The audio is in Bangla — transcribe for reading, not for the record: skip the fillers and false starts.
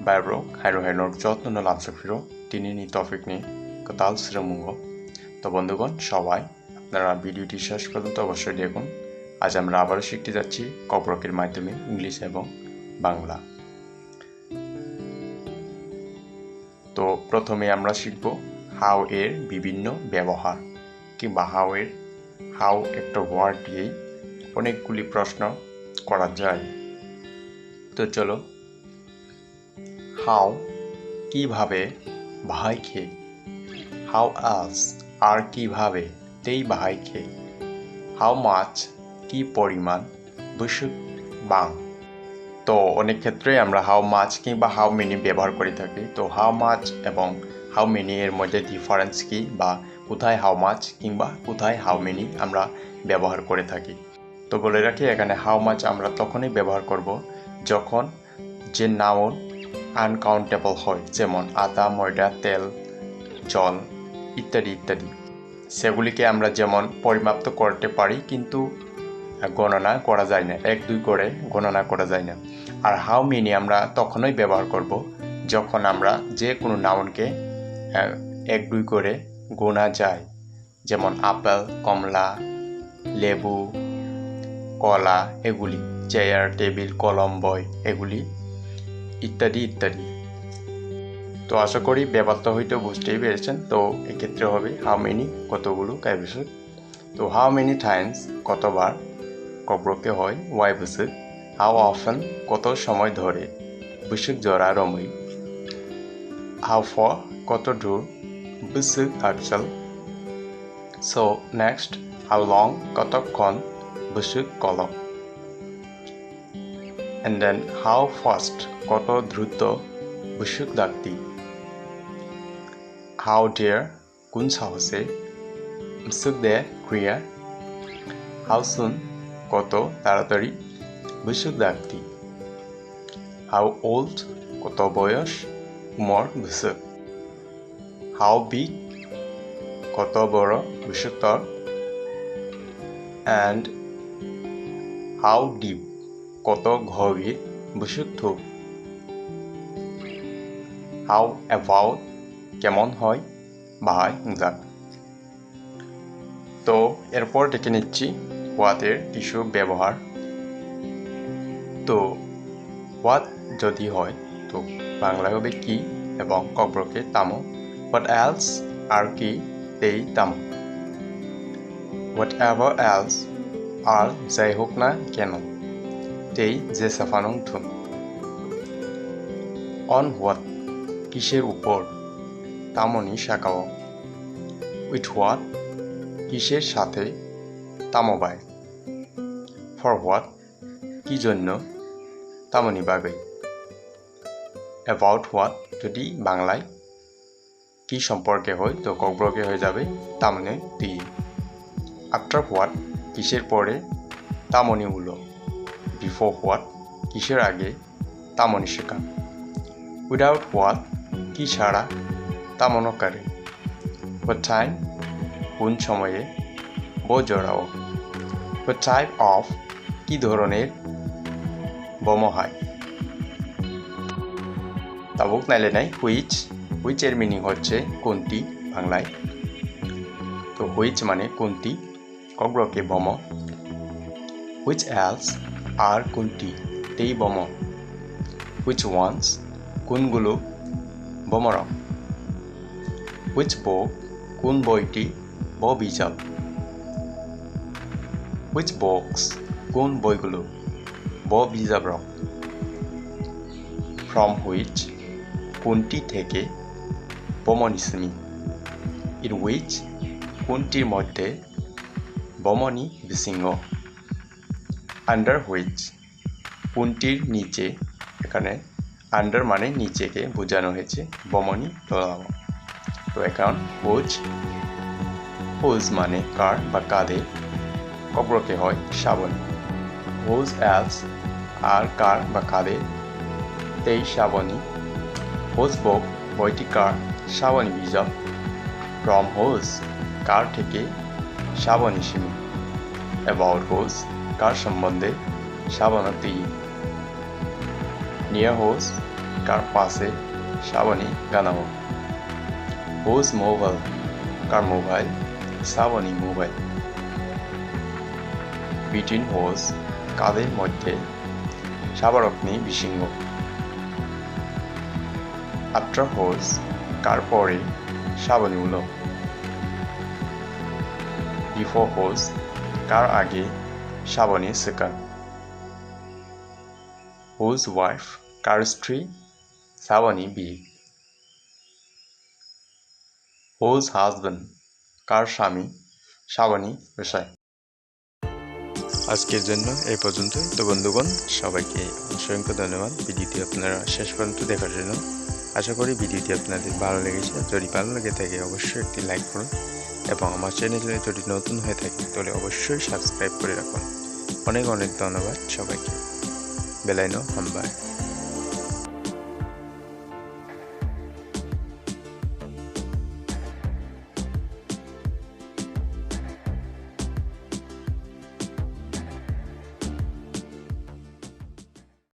Bayrok Hairo যত্ন লামসা ফিরো টিনিনি টপিক নিয়ে কতাল শ্রমুঙ্গ তো বন্ধুগণ সবাই আপনারা ভিডিওটি শেষ পর্যন্ত অবশ্যই দেখুন। আজ আমরা আবারও শিখতে যাচ্ছি কপরকের মাধ্যমে ইংলিশ এবং বাংলা। তো প্রথমে আমরা শিখব হাউ এর বিভিন্ন ব্যবহার কিংবা হাউ একটা ওয়ার্ড দিয়েই অনেকগুলি প্রশ্ন করা যায়। তো চলো, হাউ কিভাবে, ভাইকে, হাউ এলস আর কিভাবে, তেই ভাইকে, হাউ মাচ কি পরিমাণ, বুসুক বাং। তো অনেক ক্ষেত্রে আমরা হাউ মাচ কিংবা হাউ মেনি ব্যবহার করে থাকি। তো হাউ মাচ এবং হাউ মেনি এর মধ্যে ডিফারেন্স কি বা কোথায় হাউ মাচ কিংবা কোথায় হাউ মেনি আমরা ব্যবহার করে থাকি। তো বলে রাখি, এখানে হাউ মাচ আমরা তখনই ব্যবহার করব যখন যে নাউন আনকাউন্টেবল হয়, যেমন আটা, ময়দা, তেল, জল ইত্যাদি ইত্যাদি। সেগুলিকে আমরা যেমন পরিমাপ্ত করতে পারি কিন্তু গণনা করা যায় না, 1-2 করে গণনা করা যায় না। আর হাউ মেনি আমরা তখনই ব্যবহার করব যখন আমরা যে কোনো নাউনকে 1-2 করে গোনা যায়, যেমন আপেল, কমলা, লেবু, কলা, এগুলি, চেয়ার, টেবিল, কলম, বই, এগুলি ইত্যাদি ইত্যাদি। তো আশা করি ব্যাপারটা হয়তো বুঝতেই পেরেছেন। তো এক্ষেত্রে হবে হাউ মেনি কতগুলো কাইবসুক। তো হাউ মেনি টাইমস কতবার কব্রকে হয় ওয়াই বুসুক। হাউ অফেন কত সময় ধরে, বুসুক জরা রমই। হাউ ফর কত দূর, বুসুক আকচল। সো নেক্সট, হাউ লং কতক্ষণ, বুসুক কলক। And then how fast কত দ্রুত, বুসুক দাক্তি। How dear কোন সাহসে, বুসুক দে ক্রিয়া। How soon কত তাড়াতাড়ি, বুসুক দাক্তি। How old কত বয়স, উমর বুসুক। How big কত বড়, বুসুক তর। And how deep কত গভীর, বুসুক থুক। হাউ অ্যাবাউট কেমন হয়, বাহাই যাক। তো এরপর দেখে নিচ্ছি হোয়াটের কিছু ব্যবহার। তো হোয়াট যদি হয় তো বাংলায় হবে কি এবং কব্রকে তামো। হোয়াট এলস আর কি, তেই তামো। হোয়াট এভার এলস আর যাই হোক না কেন, তেই যে সাফানং থুন। অন হোয়াট কিসের উপর, তামনি শাকাও। উইথ হোয়াট কিসের সাথে, তামোবাই। ফর হোয়াট কি জন্য, তামনি বাগৈ। অ্যাবাউট হোয়াট যদি বাংলায় কি সম্পর্কে হয় তো কব্রকে হয়ে যাবে তামনে তি। আফটার হোয়াট কিসের পরে, তামনি উলো। বিফোর হোয়াট কিসের আগে, তামনি শেখা। উইদাউট হোয়াট কি ছাড়া, তামনকারে। হোয়াট টাইম কোন সময়ে, বো জড়াও। হোয়াট টাইপ অফ কি ধরনের, বমহাই। তাবুক নাইলে নাই হুইচ এর মিনিং হচ্ছে কোনটি বাংলায়। তো হুইচ মানে কোনটি, কব্রকে বম। হুইচ এলস আর কোনটি, তেই বম। হুইচ ওয়ান্স কোনগুলো, বমরম। হুইচ বুক কোন বইটি, ব বিজাব। হুইচ বক্স কোন বইগুলো, ব বিজাব রম। ফ্রম হুইচ কোনটি থেকে, বমনিসমি। ইন হুইচ কোনটির মধ্যে, বমনি বিসিংহ। আন্ডার হুইচ কোনটির নিচে, এখানে আন্ডার মানে নিচেকে বোঝানো হয়েছে, বমনি তলাও। তো এখন হুজ মানে কার বা কাদের, কব্রকে হয় শ্রাবণী। হুজ এলস আর কার বা কাদের, তেই শ্রাবণী। হুজ বুক বইটি কার, শ্রাবণী বিজাব। ফ্রম হুজ কার থেকে, শ্রাবণী সিমি। অ্যাবাউট হুজ কার সম্বন্ধে, শ্রাবণী। নিয়ার হুজ কার পাশে শ্রাবণী গানাও। হুজ মোবাইল কার মোবাইল শ্রাবণী মোবাইল। বিটুইন হুজ কাদের মধ্যে সাবারকনি বিসিংহ। আফটার হুজ কার পরে শ্রাবণী উলো। বিফোর হুজ কার আগে শ্রাবণী সেকান। হুজ ওয়াইফ কার স্ত্রী শ্রাবণী বি। হুজ হাজবেন্ড কার স্বামী শ্রাবণী রসায়। আজকের জন্য এই পর্যন্তই। তো বন্ধুগণ, সবাইকে অসংখ্য ধন্যবাদ ভিডিওটি আপনারা শেষ পর্যন্ত দেখার জন্য। আশা করি ভিডিওটি আপনাদের ভালো লেগেছে। যদি ভালো লেগে থাকে অবশ্যই একটি লাইক করুন এবং আমার চ্যানেলে যদি নতুন হয়ে থাকে তাহলে অবশ্যই সাবস্ক্রাইব করে রাখুন। অনেক অনেক ধন্যবাদ সবাইকে। বেলাইনো হামবাই।